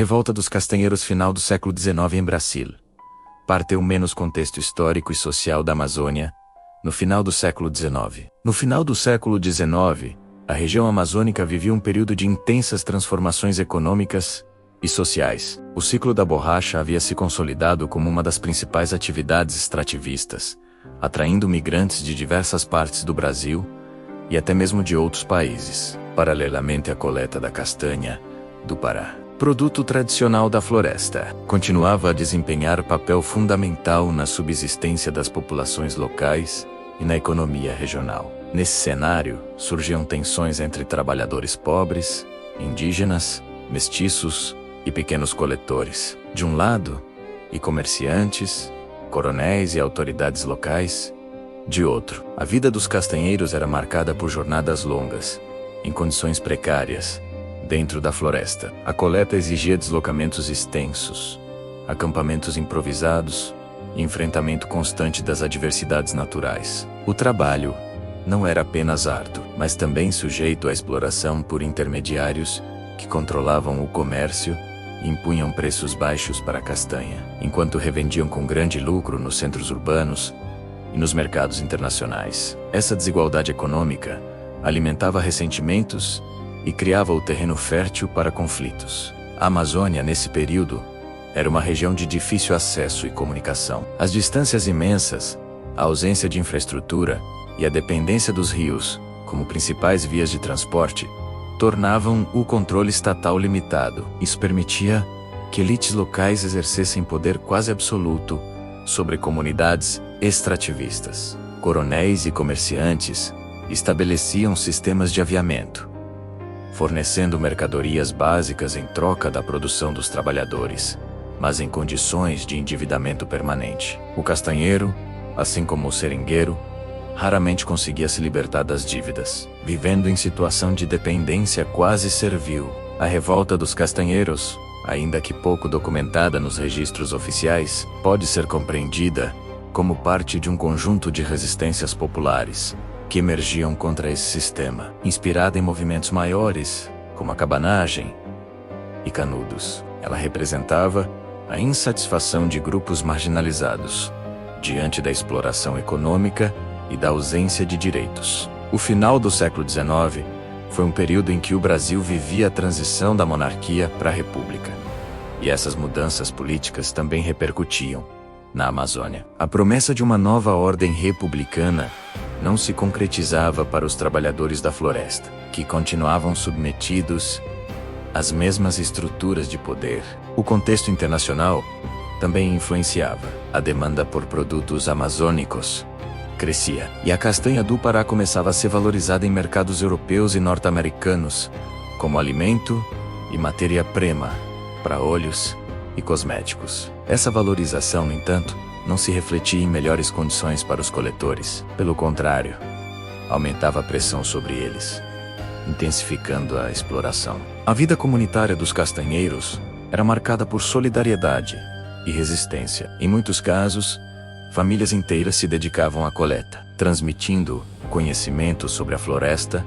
Revolta dos Castanheiros final do século XIX em Brasil. Parteu menos contexto histórico e social da Amazônia, no final do século XIX. No final do século XIX, a região amazônica vivia um período de intensas transformações econômicas e sociais. O ciclo da borracha havia se consolidado como uma das principais atividades extrativistas, atraindo migrantes de diversas partes do Brasil e até mesmo de outros países. Paralelamente à coleta da castanha do Pará, produto tradicional da floresta, continuava a desempenhar papel fundamental na subsistência das populações locais e na economia regional. Nesse cenário, surgiam tensões entre trabalhadores pobres, indígenas, mestiços e pequenos coletores, de um lado, e comerciantes, coronéis e autoridades locais, de outro. A vida dos castanheiros era marcada por jornadas longas, em condições precárias, dentro da floresta. A coleta exigia deslocamentos extensos, acampamentos improvisados e enfrentamento constante das adversidades naturais. O trabalho não era apenas árduo, mas também sujeito à exploração por intermediários que controlavam o comércio e impunham preços baixos para a castanha, enquanto revendiam com grande lucro nos centros urbanos e nos mercados internacionais. Essa desigualdade econômica alimentava ressentimentos e criava o terreno fértil para conflitos. A Amazônia, nesse período, era uma região de difícil acesso e comunicação. As distâncias imensas, a ausência de infraestrutura e a dependência dos rios, como principais vias de transporte, tornavam o controle estatal limitado. Isso permitia que elites locais exercessem poder quase absoluto sobre comunidades extrativistas. Coronéis e comerciantes estabeleciam sistemas de aviamento, fornecendo mercadorias básicas em troca da produção dos trabalhadores, mas em condições de endividamento permanente. O castanheiro, assim como o seringueiro, raramente conseguia se libertar das dívidas, vivendo em situação de dependência quase servil. A revolta dos castanheiros, ainda que pouco documentada nos registros oficiais, pode ser compreendida como parte de um conjunto de resistências populares que emergiam contra esse sistema, inspirada em movimentos maiores, como a cabanagem e canudos. Ela representava a insatisfação de grupos marginalizados diante da exploração econômica e da ausência de direitos. O final do século XIX foi um período em que o Brasil vivia a transição da monarquia para a república, e essas mudanças políticas também repercutiam na Amazônia. A promessa de uma nova ordem republicana não se concretizava para os trabalhadores da floresta, que continuavam submetidos às mesmas estruturas de poder. O contexto internacional também influenciava. A demanda por produtos amazônicos crescia, e a castanha do Pará começava a ser valorizada em mercados europeus e norte-americanos como alimento e matéria-prima para óleos e cosméticos. Essa valorização, no entanto, não se refletia em melhores condições para os coletores. Pelo contrário, aumentava a pressão sobre eles, intensificando a exploração. A vida comunitária dos castanheiros era marcada por solidariedade e resistência. Em muitos casos, famílias inteiras se dedicavam à coleta, transmitindo conhecimento sobre a floresta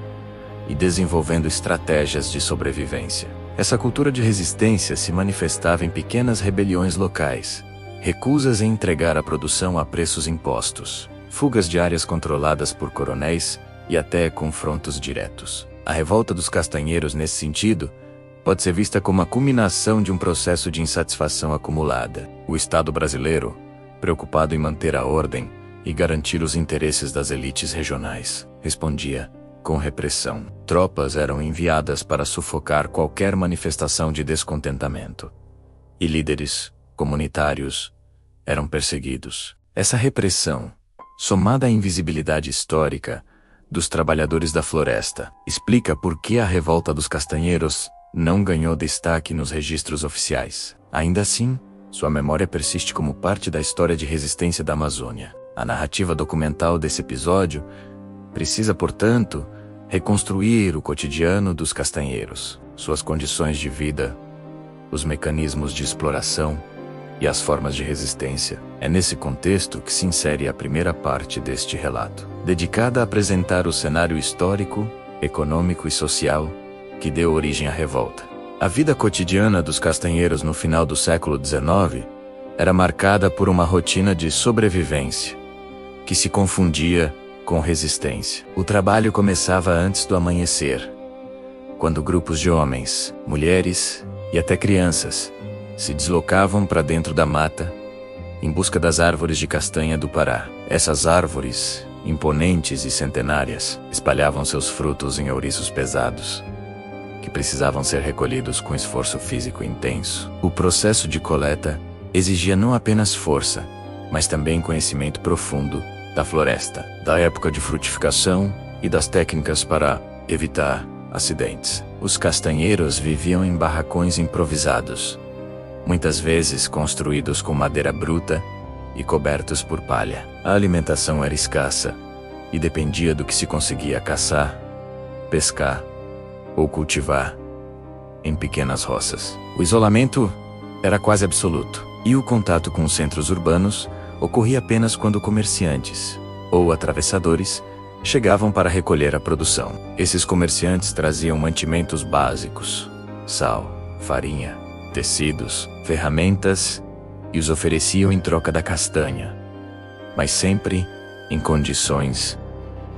e desenvolvendo estratégias de sobrevivência. Essa cultura de resistência se manifestava em pequenas rebeliões locais, recusas em entregar a produção a preços impostos, fugas de áreas controladas por coronéis e até confrontos diretos. A revolta dos castanheiros, nesse sentido, pode ser vista como a culminação de um processo de insatisfação acumulada. O Estado brasileiro, preocupado em manter a ordem e garantir os interesses das elites regionais, respondia com repressão. Tropas eram enviadas para sufocar qualquer manifestação de descontentamento, e líderes comunitários eram perseguidos. Essa repressão, somada à invisibilidade histórica dos trabalhadores da floresta, explica por que a revolta dos castanheiros não ganhou destaque nos registros oficiais. Ainda assim, sua memória persiste como parte da história de resistência da Amazônia. A narrativa documental desse episódio precisa, portanto, reconstruir o cotidiano dos castanheiros, suas condições de vida, os mecanismos de exploração e as formas de resistência. É nesse contexto que se insere a primeira parte deste relato, dedicada a apresentar o cenário histórico, econômico e social que deu origem à revolta. A vida cotidiana dos castanheiros no final do século XIX era marcada por uma rotina de sobrevivência, que se confundia com resistência. O trabalho começava antes do amanhecer, quando grupos de homens, mulheres e até crianças se deslocavam para dentro da mata em busca das árvores de castanha do Pará. Essas árvores, imponentes e centenárias, espalhavam seus frutos em ouriços pesados, que precisavam ser recolhidos com esforço físico intenso. O processo de coleta exigia não apenas força, mas também conhecimento profundo da floresta, da época de frutificação e das técnicas para evitar acidentes. Os castanheiros viviam em barracões improvisados, muitas vezes construídos com madeira bruta e cobertos por palha. A alimentação era escassa e dependia do que se conseguia caçar, pescar ou cultivar em pequenas roças. O isolamento era quase absoluto, e o contato com os centros urbanos ocorria apenas quando comerciantes ou atravessadores chegavam para recolher a produção. Esses comerciantes traziam mantimentos básicos, sal, farinha, tecidos, ferramentas, e os ofereciam em troca da castanha, mas sempre em condições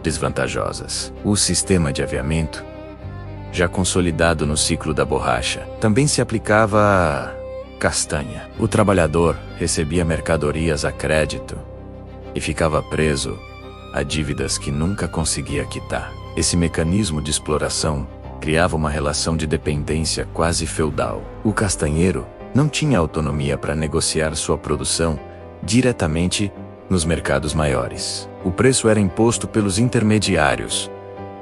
desvantajosas. O sistema de aviamento, já consolidado no ciclo da borracha, também se aplicava à castanha. O trabalhador recebia mercadorias a crédito e ficava preso a dívidas que nunca conseguia quitar. Esse mecanismo de exploração criava uma relação de dependência quase feudal. O castanheiro não tinha autonomia para negociar sua produção diretamente nos mercados maiores. O preço era imposto pelos intermediários,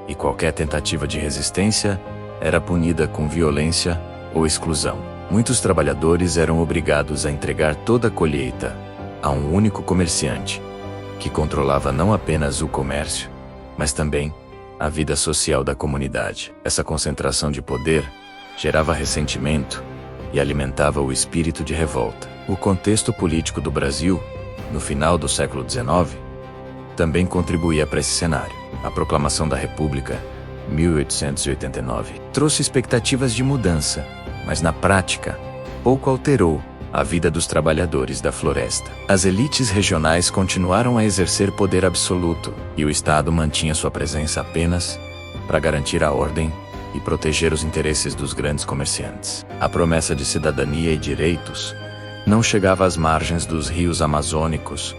e qualquer tentativa de resistência era punida com violência ou exclusão. Muitos trabalhadores eram obrigados a entregar toda a colheita a um único comerciante, que controlava não apenas o comércio, mas também a vida social da comunidade. Essa concentração de poder gerava ressentimento e alimentava o espírito de revolta. O contexto político do Brasil, no final do século XIX, também contribuía para esse cenário. A Proclamação da República, 1889, trouxe expectativas de mudança, mas na prática, pouco alterou a vida dos trabalhadores da floresta. As elites regionais continuaram a exercer poder absoluto, e o Estado mantinha sua presença apenas para garantir a ordem e proteger os interesses dos grandes comerciantes. A promessa de cidadania e direitos não chegava às margens dos rios amazônicos,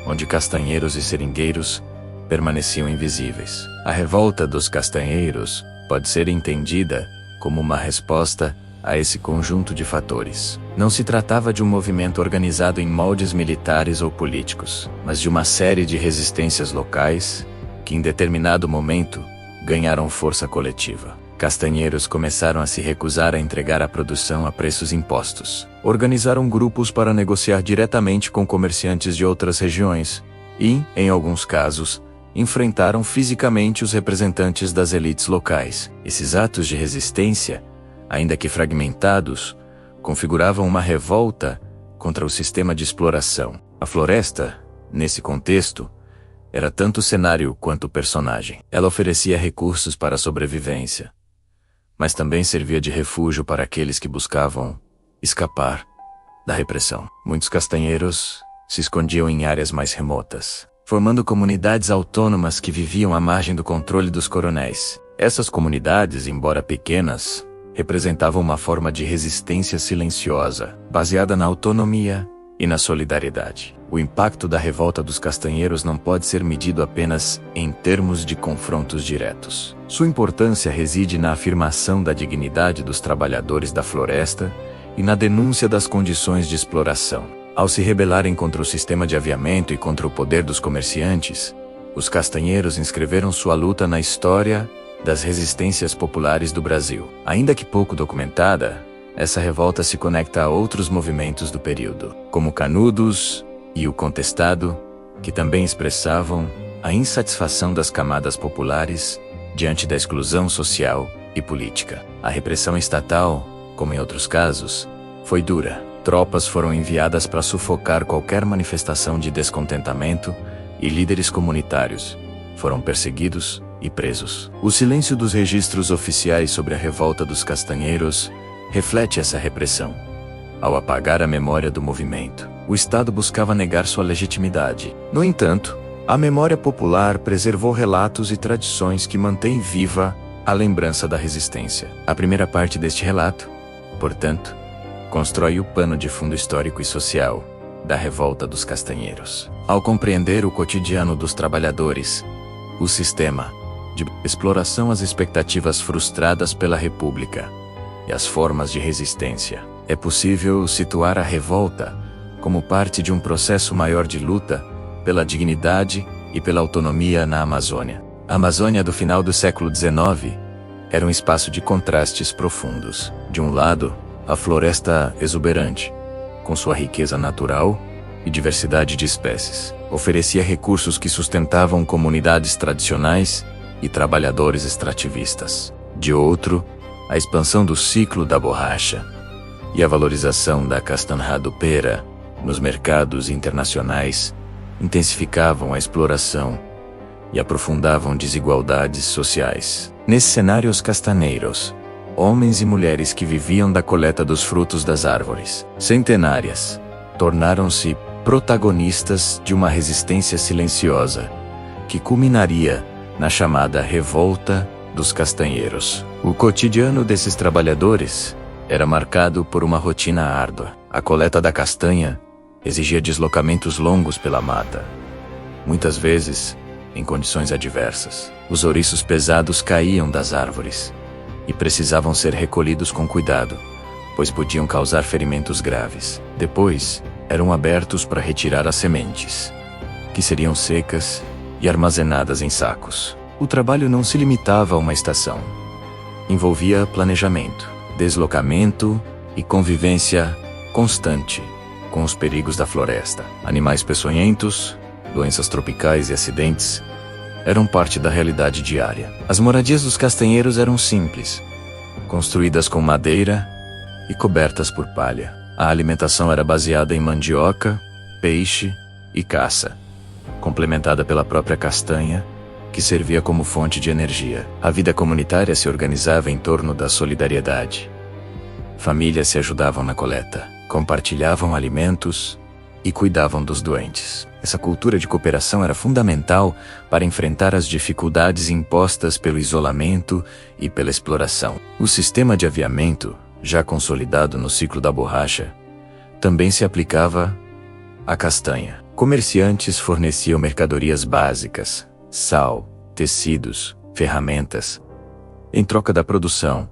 onde castanheiros e seringueiros permaneciam invisíveis. A revolta dos castanheiros pode ser entendida como uma resposta a esse conjunto de fatores. Não se tratava de um movimento organizado em moldes militares ou políticos, mas de uma série de resistências locais que, em determinado momento, ganharam força coletiva. Castanheiros começaram a se recusar a entregar a produção a preços impostos. Organizaram grupos para negociar diretamente com comerciantes de outras regiões e, em alguns casos, enfrentaram fisicamente os representantes das elites locais. Esses atos de resistência, ainda que fragmentados, configuravam uma revolta contra o sistema de exploração. A floresta, nesse contexto, era tanto cenário quanto personagem. Ela oferecia recursos para a sobrevivência, mas também servia de refúgio para aqueles que buscavam escapar da repressão. Muitos castanheiros se escondiam em áreas mais remotas, formando comunidades autônomas que viviam à margem do controle dos coronéis. Essas comunidades, embora pequenas, representavam uma forma de resistência silenciosa, baseada na autonomia e na solidariedade. O impacto da revolta dos castanheiros não pode ser medido apenas em termos de confrontos diretos. Sua importância reside na afirmação da dignidade dos trabalhadores da floresta e na denúncia das condições de exploração. Ao se rebelarem contra o sistema de aviamento e contra o poder dos comerciantes, os castanheiros inscreveram sua luta na história das resistências populares do Brasil. Ainda que pouco documentada, essa revolta se conecta a outros movimentos do período, como Canudos e o Contestado, que também expressavam a insatisfação das camadas populares diante da exclusão social e política. A repressão estatal, como em outros casos, foi dura. Tropas foram enviadas para sufocar qualquer manifestação de descontentamento e líderes comunitários foram perseguidos e presos. O silêncio dos registros oficiais sobre a revolta dos castanheiros reflete essa repressão. Ao apagar a memória do movimento, o Estado buscava negar sua legitimidade. No entanto, a memória popular preservou relatos e tradições que mantêm viva a lembrança da resistência. A primeira parte deste relato, portanto, constrói o pano de fundo histórico e social da revolta dos castanheiros. Ao compreender o cotidiano dos trabalhadores, o sistema de exploração, as expectativas frustradas pela República e as formas de resistência, é possível situar a revolta como parte de um processo maior de luta pela dignidade e pela autonomia na Amazônia. A Amazônia do final do século XIX era um espaço de contrastes profundos. De um lado, a floresta exuberante, com sua riqueza natural e diversidade de espécies, oferecia recursos que sustentavam comunidades tradicionais e trabalhadores extrativistas. De outro, a expansão do ciclo da borracha e a valorização da castanha do pera nos mercados internacionais intensificavam a exploração e aprofundavam desigualdades sociais. Nesse cenário, os castanheiros, homens e mulheres que viviam da coleta dos frutos das árvores centenárias, tornaram-se protagonistas de uma resistência silenciosa, que culminaria na chamada Revolta dos Castanheiros. O cotidiano desses trabalhadores era marcado por uma rotina árdua. A coleta da castanha exigia deslocamentos longos pela mata, muitas vezes em condições adversas. Os ouriços pesados caíam das árvores e precisavam ser recolhidos com cuidado, pois podiam causar ferimentos graves. Depois, eram abertos para retirar as sementes, que seriam secas e armazenadas em sacos. O trabalho não se limitava a uma estação. Envolvia planejamento, deslocamento e convivência constante com os perigos da floresta. Animais peçonhentos, doenças tropicais e acidentes eram parte da realidade diária. As moradias dos castanheiros eram simples, construídas com madeira e cobertas por palha. A alimentação era baseada em mandioca, peixe e caça, complementada pela própria castanha, que servia como fonte de energia. A vida comunitária se organizava em torno da solidariedade. Famílias se ajudavam na coleta, compartilhavam alimentos e cuidavam dos doentes. Essa cultura de cooperação era fundamental para enfrentar as dificuldades impostas pelo isolamento e pela exploração. O sistema de aviamento, já consolidado no ciclo da borracha, também se aplicava à castanha. Comerciantes forneciam mercadorias básicas, sal, tecidos, ferramentas, em troca da produção,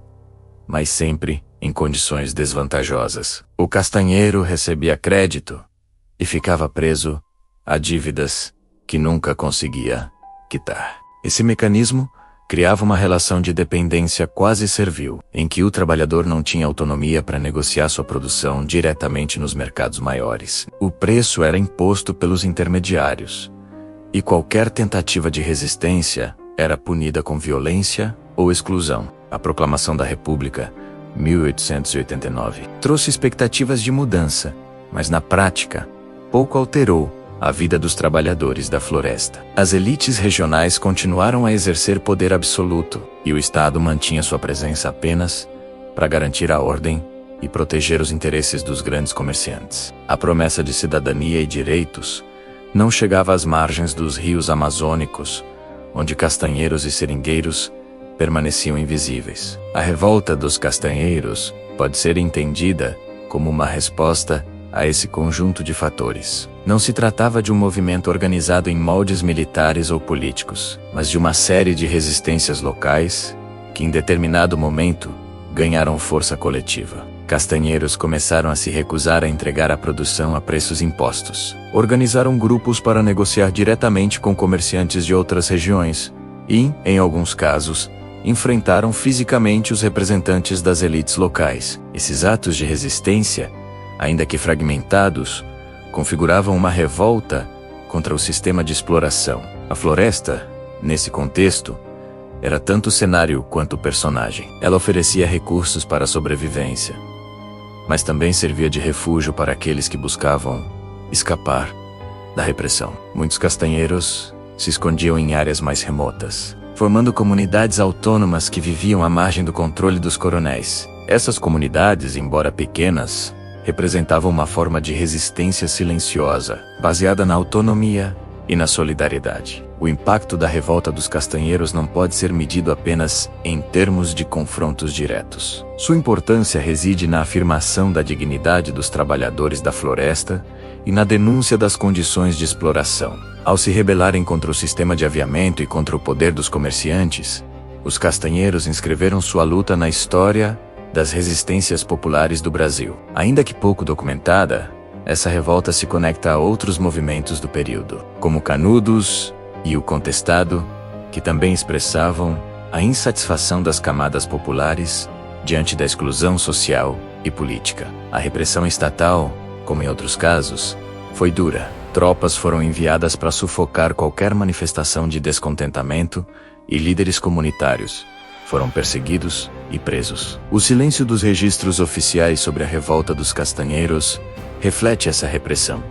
mas sempre em condições desvantajosas. O castanheiro recebia crédito e ficava preso a dívidas que nunca conseguia quitar. Esse mecanismo criava uma relação de dependência quase servil, em que o trabalhador não tinha autonomia para negociar sua produção diretamente nos mercados maiores. O preço era imposto pelos intermediários, e qualquer tentativa de resistência era punida com violência ou exclusão. A Proclamação da República, 1889, trouxe expectativas de mudança, mas na prática, pouco alterou a vida dos trabalhadores da floresta. As elites regionais continuaram a exercer poder absoluto, e o Estado mantinha sua presença apenas para garantir a ordem e proteger os interesses dos grandes comerciantes. A promessa de cidadania e direitos não chegava às margens dos rios amazônicos, onde castanheiros e seringueiros permaneciam invisíveis. A revolta dos castanheiros pode ser entendida como uma resposta a esse conjunto de fatores. Não se tratava de um movimento organizado em moldes militares ou políticos, mas de uma série de resistências locais que, em determinado momento, ganharam força coletiva. Castanheiros começaram a se recusar a entregar a produção a preços impostos. Organizaram grupos para negociar diretamente com comerciantes de outras regiões e, em alguns casos, enfrentaram fisicamente os representantes das elites locais. Esses atos de resistência, ainda que fragmentados, configuravam uma revolta contra o sistema de exploração. A floresta, nesse contexto, era tanto cenário quanto personagem. Ela oferecia recursos para a sobrevivência, mas também servia de refúgio para aqueles que buscavam escapar da repressão. Muitos castanheiros se escondiam em áreas mais remotas, formando comunidades autônomas que viviam à margem do controle dos coronéis. Essas comunidades, embora pequenas, representavam uma forma de resistência silenciosa, baseada na autonomia e na solidariedade. O impacto da revolta dos castanheiros não pode ser medido apenas em termos de confrontos diretos. Sua importância reside na afirmação da dignidade dos trabalhadores da floresta e na denúncia das condições de exploração. Ao se rebelarem contra o sistema de aviamento e contra o poder dos comerciantes, os castanheiros inscreveram sua luta na história das resistências populares do Brasil. Ainda que pouco documentada, essa revolta se conecta a outros movimentos do período, como Canudos e o Contestado, que também expressavam a insatisfação das camadas populares diante da exclusão social e política. A repressão estatal, como em outros casos, foi dura. Tropas foram enviadas para sufocar qualquer manifestação de descontentamento e líderes comunitários foram perseguidos e presos. O silêncio dos registros oficiais sobre a revolta dos castanheiros reflete essa repressão.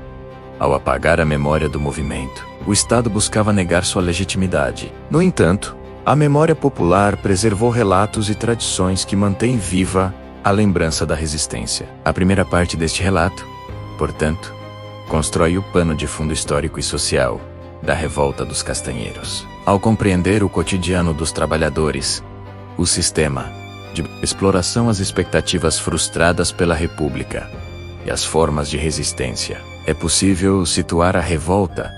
Ao apagar a memória do movimento, o Estado buscava negar sua legitimidade. No entanto, a memória popular preservou relatos e tradições que mantêm viva a lembrança da resistência. A primeira parte deste relato, portanto, constrói o pano de fundo histórico e social da revolta dos castanheiros. Ao compreender o cotidiano dos trabalhadores, o sistema de exploração, as expectativas frustradas pela República e as formas de resistência, é possível situar a revolta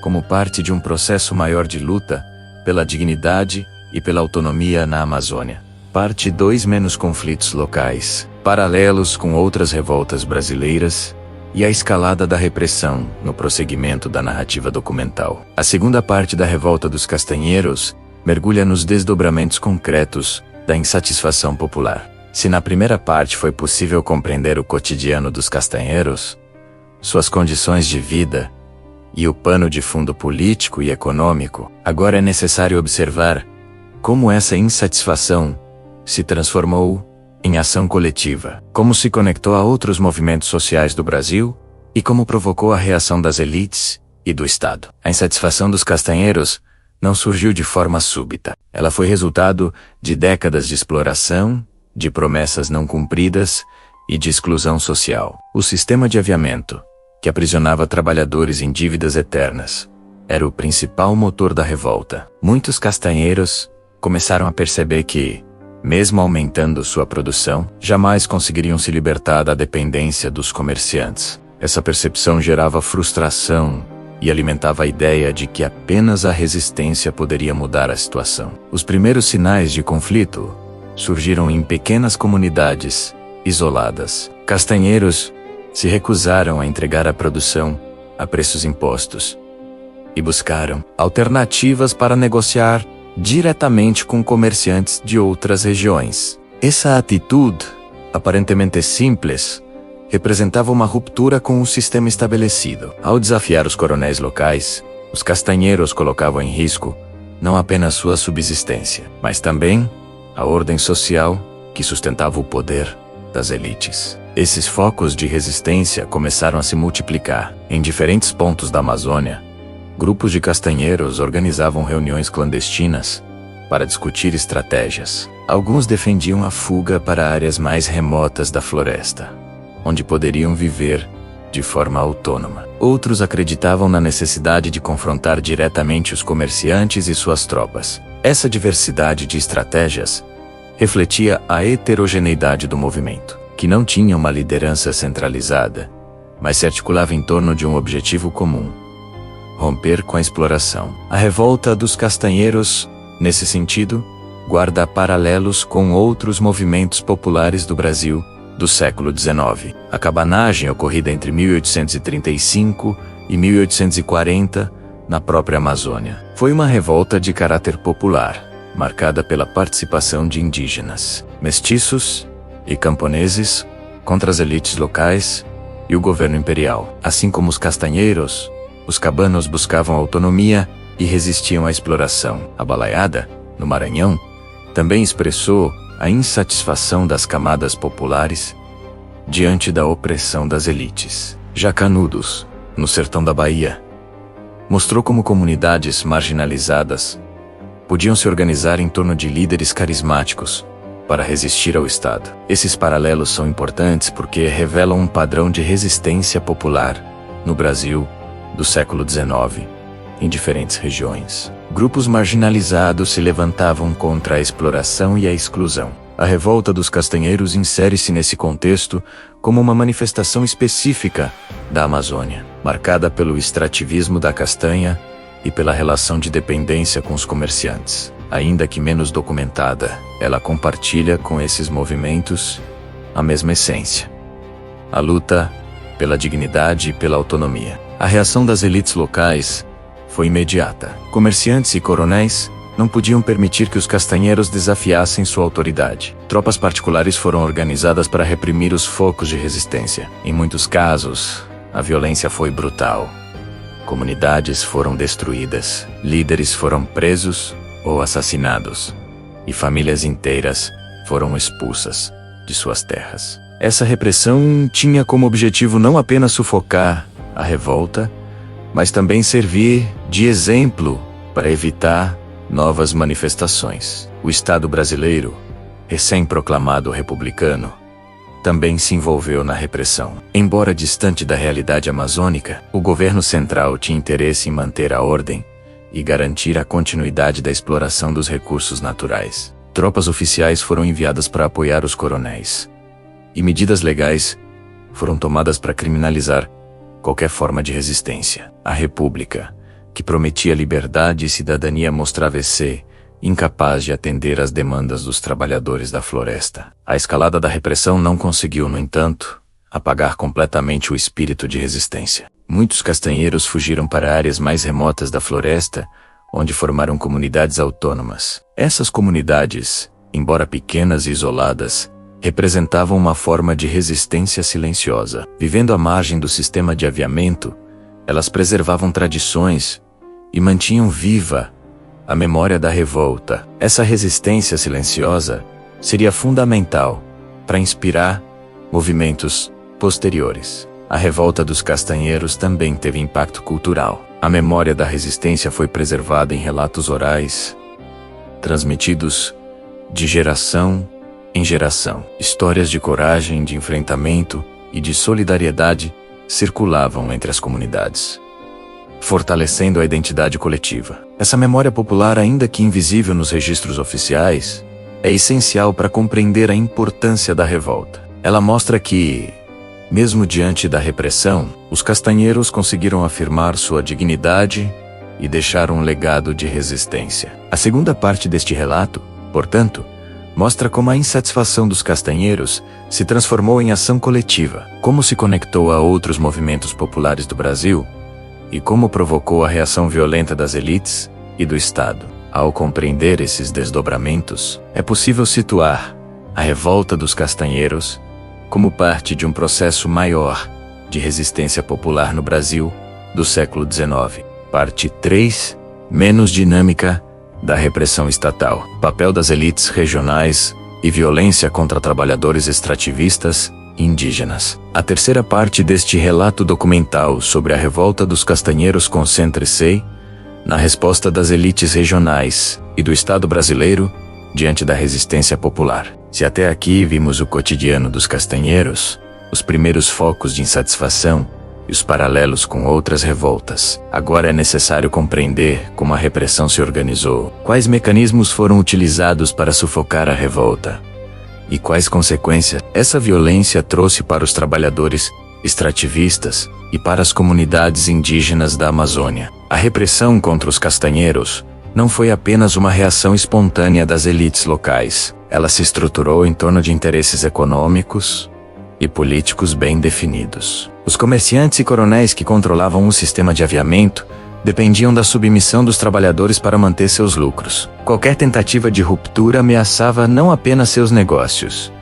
como parte de um processo maior de luta pela dignidade e pela autonomia na Amazônia. Parte 2: menos conflitos locais, paralelos com outras revoltas brasileiras e a escalada da repressão no prosseguimento da narrativa documental. A segunda parte da revolta dos castanheiros mergulha nos desdobramentos concretos da insatisfação popular. Se na primeira parte foi possível compreender o cotidiano dos castanheiros, suas condições de vida e o pano de fundo político e econômico, agora é necessário observar como essa insatisfação se transformou em ação coletiva, como se conectou a outros movimentos sociais do Brasil e como provocou a reação das elites e do Estado. A insatisfação dos castanheiros não surgiu de forma súbita. Ela foi resultado de décadas de exploração, de promessas não cumpridas e de exclusão social. O sistema de aviamento, que aprisionava trabalhadores em dívidas eternas, era o principal motor da revolta. Muitos castanheiros começaram a perceber que, mesmo aumentando sua produção, jamais conseguiriam se libertar da dependência dos comerciantes. Essa percepção gerava frustração e alimentava a ideia de que apenas a resistência poderia mudar a situação. Os primeiros sinais de conflito surgiram em pequenas comunidades isoladas. Castanheiros se recusaram a entregar a produção a preços impostos e buscaram alternativas para negociar diretamente com comerciantes de outras regiões. Essa atitude, aparentemente simples, representava uma ruptura com o sistema estabelecido. Ao desafiar os coronéis locais, os castanheiros colocavam em risco não apenas sua subsistência, mas também a ordem social que sustentava o poder das elites. Esses focos de resistência começaram a se multiplicar. Em diferentes pontos da Amazônia, grupos de castanheiros organizavam reuniões clandestinas para discutir estratégias. Alguns defendiam a fuga para áreas mais remotas da floresta, onde poderiam viver de forma autônoma. Outros acreditavam na necessidade de confrontar diretamente os comerciantes e suas tropas. Essa diversidade de estratégias refletia a heterogeneidade do movimento, que não tinha uma liderança centralizada, mas se articulava em torno de um objetivo comum: romper com a exploração. A revolta dos castanheiros, nesse sentido, guarda paralelos com outros movimentos populares do Brasil do século XIX. A cabanagem, ocorrida entre 1835 e 1840 na própria Amazônia, foi uma revolta de caráter popular, marcada pela participação de indígenas, mestiços e camponeses contra as elites locais e o governo imperial. Assim como os castanheiros, os cabanos buscavam autonomia e resistiam à exploração. A balaiada, no Maranhão, também expressou a insatisfação das camadas populares diante da opressão das elites. Já Canudos, no sertão da Bahia, mostrou como comunidades marginalizadas podiam se organizar em torno de líderes carismáticos para resistir ao Estado. Esses paralelos são importantes porque revelam um padrão de resistência popular no Brasil do século XIX, em diferentes regiões. Grupos marginalizados se levantavam contra a exploração e a exclusão. A revolta dos castanheiros insere-se nesse contexto como uma manifestação específica da Amazônia, marcada pelo extrativismo da castanha e pela relação de dependência com os comerciantes. Ainda que menos documentada, ela compartilha com esses movimentos a mesma essência: a luta pela dignidade e pela autonomia. A reação das elites locais foi imediata. Comerciantes e coronéis não podiam permitir que os castanheiros desafiassem sua autoridade. Tropas particulares foram organizadas para reprimir os focos de resistência. Em muitos casos, a violência foi brutal. Comunidades foram destruídas, líderes foram presos ou assassinados, e famílias inteiras foram expulsas de suas terras. Essa repressão tinha como objetivo não apenas sufocar a revolta, mas também servir de exemplo para evitar novas manifestações. O Estado brasileiro, recém-proclamado republicano, também se envolveu na repressão. Embora distante da realidade amazônica, o governo central tinha interesse em manter a ordem e garantir a continuidade da exploração dos recursos naturais. Tropas oficiais foram enviadas para apoiar os coronéis, e medidas legais foram tomadas para criminalizar qualquer forma de resistência. A República, que prometia liberdade e cidadania, mostrava-se incapaz de atender às demandas dos trabalhadores da floresta. A escalada da repressão não conseguiu, no entanto, apagar completamente o espírito de resistência. Muitos castanheiros fugiram para áreas mais remotas da floresta, onde formaram comunidades autônomas. Essas comunidades, embora pequenas e isoladas, representavam uma forma de resistência silenciosa. Vivendo à margem do sistema de aviamento, elas preservavam tradições e mantinham viva a memória da revolta. Essa resistência silenciosa seria fundamental para inspirar movimentos posteriores. A revolta dos castanheiros também teve impacto cultural. A memória da resistência foi preservada em relatos orais, transmitidos de geração em geração. Histórias de coragem, de enfrentamento e de solidariedade circulavam entre as comunidades, fortalecendo a identidade coletiva. Essa memória popular, ainda que invisível nos registros oficiais, é essencial para compreender a importância da revolta. Ela mostra que, mesmo diante da repressão, os castanheiros conseguiram afirmar sua dignidade e deixar um legado de resistência. A segunda parte deste relato, portanto, mostra como a insatisfação dos castanheiros se transformou em ação coletiva, como se conectou a outros movimentos populares do Brasil e como provocou a reação violenta das elites e do Estado. Ao compreender esses desdobramentos, é possível situar a revolta dos castanheiros como parte de um processo maior de resistência popular no Brasil do século XIX. Parte 3. Menos dinâmica da repressão estatal. Papel das elites regionais e violência contra trabalhadores extrativistas indígenas. A terceira parte deste relato documental sobre a revolta dos castanheiros concentra-se na resposta das elites regionais e do Estado brasileiro diante da resistência popular. Se até aqui vimos o cotidiano dos castanheiros, os primeiros focos de insatisfação e os paralelos com outras revoltas, agora é necessário compreender como a repressão se organizou, quais mecanismos foram utilizados para sufocar a revolta e quais consequências essa violência trouxe para os trabalhadores extrativistas e para as comunidades indígenas da Amazônia. A repressão contra os castanheiros não foi apenas uma reação espontânea das elites locais. Ela se estruturou em torno de interesses econômicos e políticos bem definidos. Os comerciantes e coronéis que controlavam o sistema de aviamento dependiam da submissão dos trabalhadores para manter seus lucros. Qualquer tentativa de ruptura ameaçava não apenas seus negócios,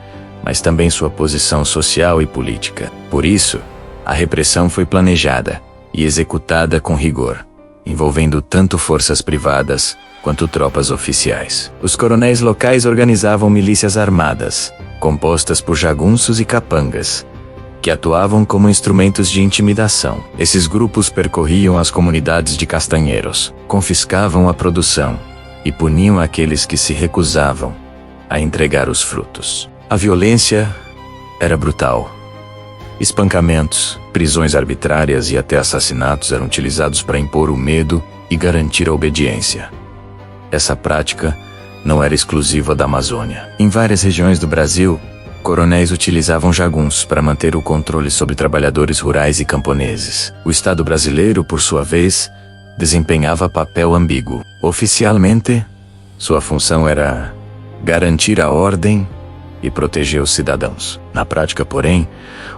mas também sua posição social e política. Por isso, a repressão foi planejada e executada com rigor, envolvendo tanto forças privadas quanto tropas oficiais. Os coronéis locais organizavam milícias armadas, compostas por jagunços e capangas, que atuavam como instrumentos de intimidação. Esses grupos percorriam as comunidades de castanheiros, confiscavam a produção e puniam aqueles que se recusavam a entregar os frutos. A violência era brutal. Espancamentos, prisões arbitrárias e até assassinatos eram utilizados para impor o medo e garantir a obediência. Essa prática não era exclusiva da Amazônia. Em várias regiões do Brasil, coronéis utilizavam jagunços para manter o controle sobre trabalhadores rurais e camponeses. O Estado brasileiro, por sua vez, desempenhava papel ambíguo. Oficialmente, sua função era garantir a ordem e proteger os cidadãos. Na prática, porém,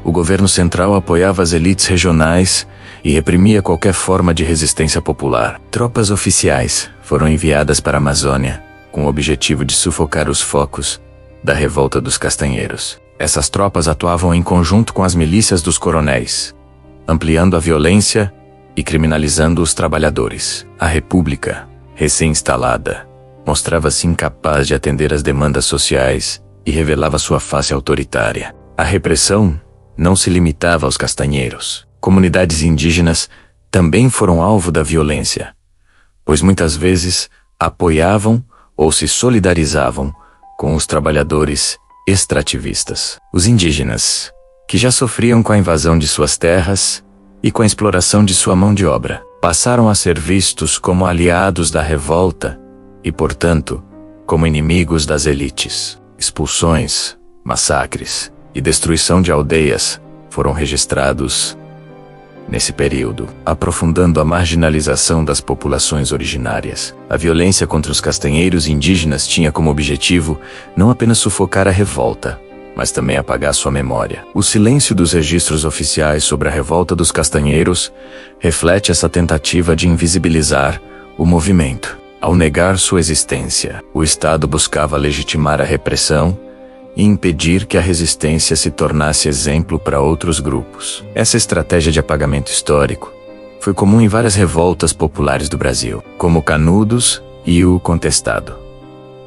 o governo central apoiava as elites regionais e reprimia qualquer forma de resistência popular. Tropas oficiais foram enviadas para a Amazônia com o objetivo de sufocar os focos da revolta dos castanheiros. Essas tropas atuavam em conjunto com as milícias dos coronéis, ampliando a violência e criminalizando os trabalhadores. A República, recém-instalada, mostrava-se incapaz de atender às demandas sociais e revelava sua face autoritária. A repressão não se limitava aos castanheiros. Comunidades indígenas também foram alvo da violência, pois muitas vezes apoiavam ou se solidarizavam com os trabalhadores extrativistas. Os indígenas, que já sofriam com a invasão de suas terras e com a exploração de sua mão de obra, passaram a ser vistos como aliados da revolta e, portanto, como inimigos das elites. Expulsões, massacres e destruição de aldeias foram registrados nesse período, aprofundando a marginalização das populações originárias. A violência contra os castanheiros indígenas tinha como objetivo não apenas sufocar a revolta, mas também apagar sua memória. O silêncio dos registros oficiais sobre a revolta dos castanheiros reflete essa tentativa de invisibilizar o movimento. Ao negar sua existência, o Estado buscava legitimar a repressão e impedir que a resistência se tornasse exemplo para outros grupos. Essa estratégia de apagamento histórico foi comum em várias revoltas populares do Brasil, como Canudos e o Contestado,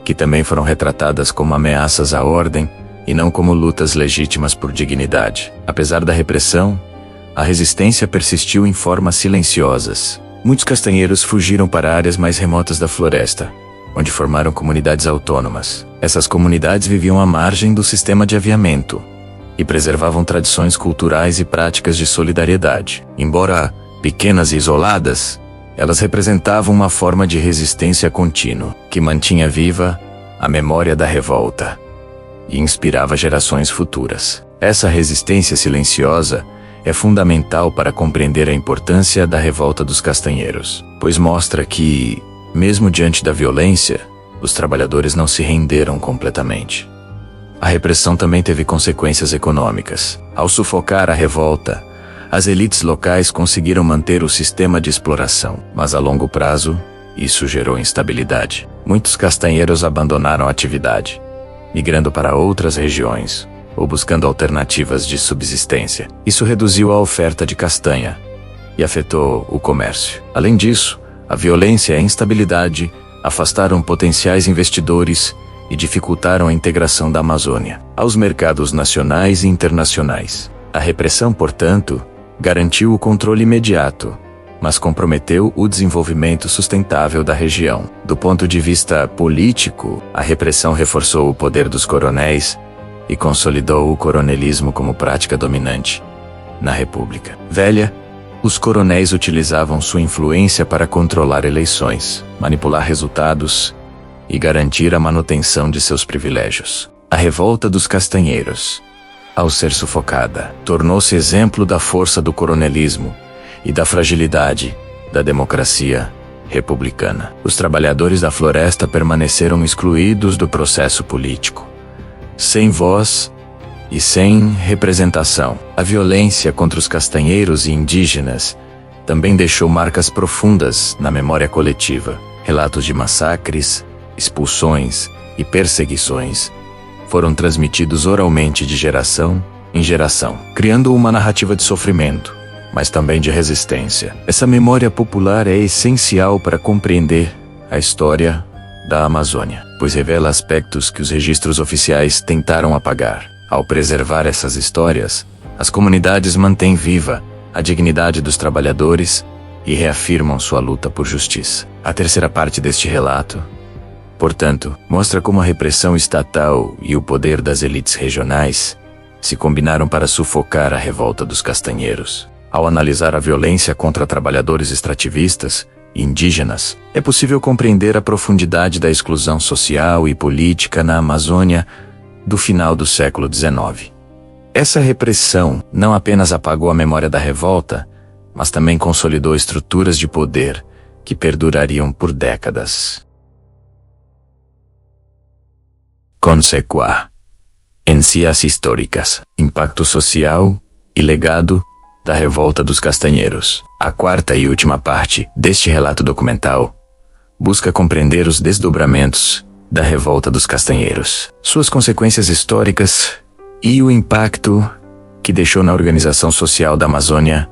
que também foram retratadas como ameaças à ordem e não como lutas legítimas por dignidade. Apesar da repressão, a resistência persistiu em formas silenciosas. Muitos castanheiros fugiram para áreas mais remotas da floresta, onde formaram comunidades autônomas. Essas comunidades viviam à margem do sistema de aviamento e preservavam tradições culturais e práticas de solidariedade. Embora pequenas e isoladas, elas representavam uma forma de resistência contínua, que mantinha viva a memória da revolta e inspirava gerações futuras. Essa resistência silenciosa é fundamental para compreender a importância da revolta dos castanheiros, pois mostra que, mesmo diante da violência, os trabalhadores não se renderam completamente. A repressão também teve consequências econômicas. Ao sufocar a revolta, as elites locais conseguiram manter o sistema de exploração, mas a longo prazo, isso gerou instabilidade. Muitos castanheiros abandonaram a atividade, migrando para outras regiões ou buscando alternativas de subsistência. Isso reduziu a oferta de castanha e afetou o comércio. Além disso, a violência e a instabilidade afastaram potenciais investidores e dificultaram a integração da Amazônia aos mercados nacionais e internacionais. A repressão, portanto, garantiu o controle imediato, mas comprometeu o desenvolvimento sustentável da região. Do ponto de vista político, a repressão reforçou o poder dos coronéis e consolidou o coronelismo como prática dominante na República Velha. Os coronéis utilizavam sua influência para controlar eleições, manipular resultados e garantir a manutenção de seus privilégios. A revolta dos castanheiros, ao ser sufocada, tornou-se exemplo da força do coronelismo e da fragilidade da democracia republicana. Os trabalhadores da floresta permaneceram excluídos do processo político, sem voz e sem representação. A violência contra os castanheiros e indígenas também deixou marcas profundas na memória coletiva. Relatos de massacres, expulsões e perseguições foram transmitidos oralmente de geração em geração, criando uma narrativa de sofrimento, mas também de resistência. Essa memória popular é essencial para compreender a história da Amazônia, pois revela aspectos que os registros oficiais tentaram apagar. Ao preservar essas histórias, as comunidades mantêm viva a dignidade dos trabalhadores e reafirmam sua luta por justiça. A terceira parte deste relato Portanto, mostra como a repressão estatal e o poder das elites regionais se combinaram para sufocar a revolta dos castanheiros. Ao analisar a violência contra trabalhadores extrativistas e indígenas, é possível compreender a profundidade da exclusão social e política na Amazônia do final do século XIX. Essa repressão não apenas apagou a memória da revolta, mas também consolidou estruturas de poder que perdurariam por décadas. Consequências históricas, impacto social e legado da Revolta dos Castanheiros. A quarta e última parte deste relato documental busca compreender os desdobramentos da Revolta dos Castanheiros, suas consequências históricas e o impacto que deixou na organização social da Amazônia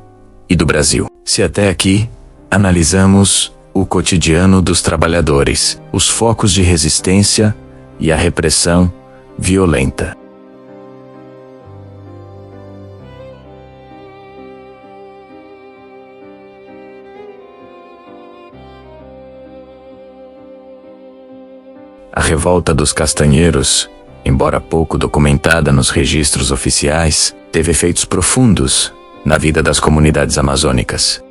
e do Brasil. Se até aqui analisamos o cotidiano dos trabalhadores, os focos de resistência e a repressão violenta. A Revolta dos Castanheiros, embora pouco documentada nos registros oficiais, teve efeitos profundos na vida das comunidades amazônicas.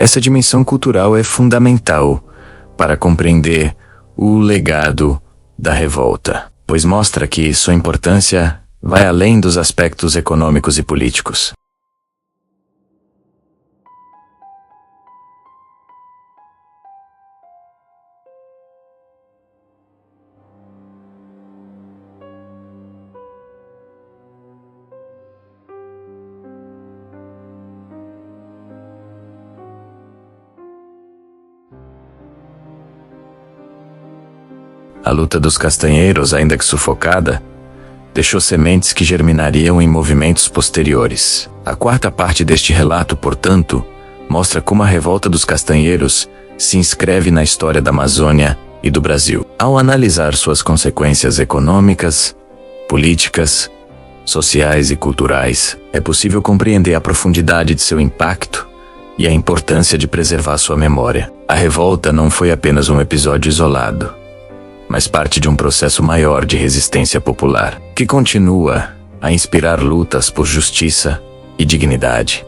Essa dimensão cultural é fundamental para compreender o legado da revolta, pois mostra que sua importância vai além dos aspectos econômicos e políticos. A luta dos castanheiros, ainda que sufocada, deixou sementes que germinariam em movimentos posteriores. A quarta parte deste relato, portanto, mostra como a revolta dos castanheiros se inscreve na história da Amazônia e do Brasil. Ao analisar suas consequências econômicas, políticas, sociais e culturais, é possível compreender a profundidade de seu impacto e a importância de preservar sua memória. A revolta não foi apenas um episódio isolado, mas parte de um processo maior de resistência popular, que continua a inspirar lutas por justiça e dignidade.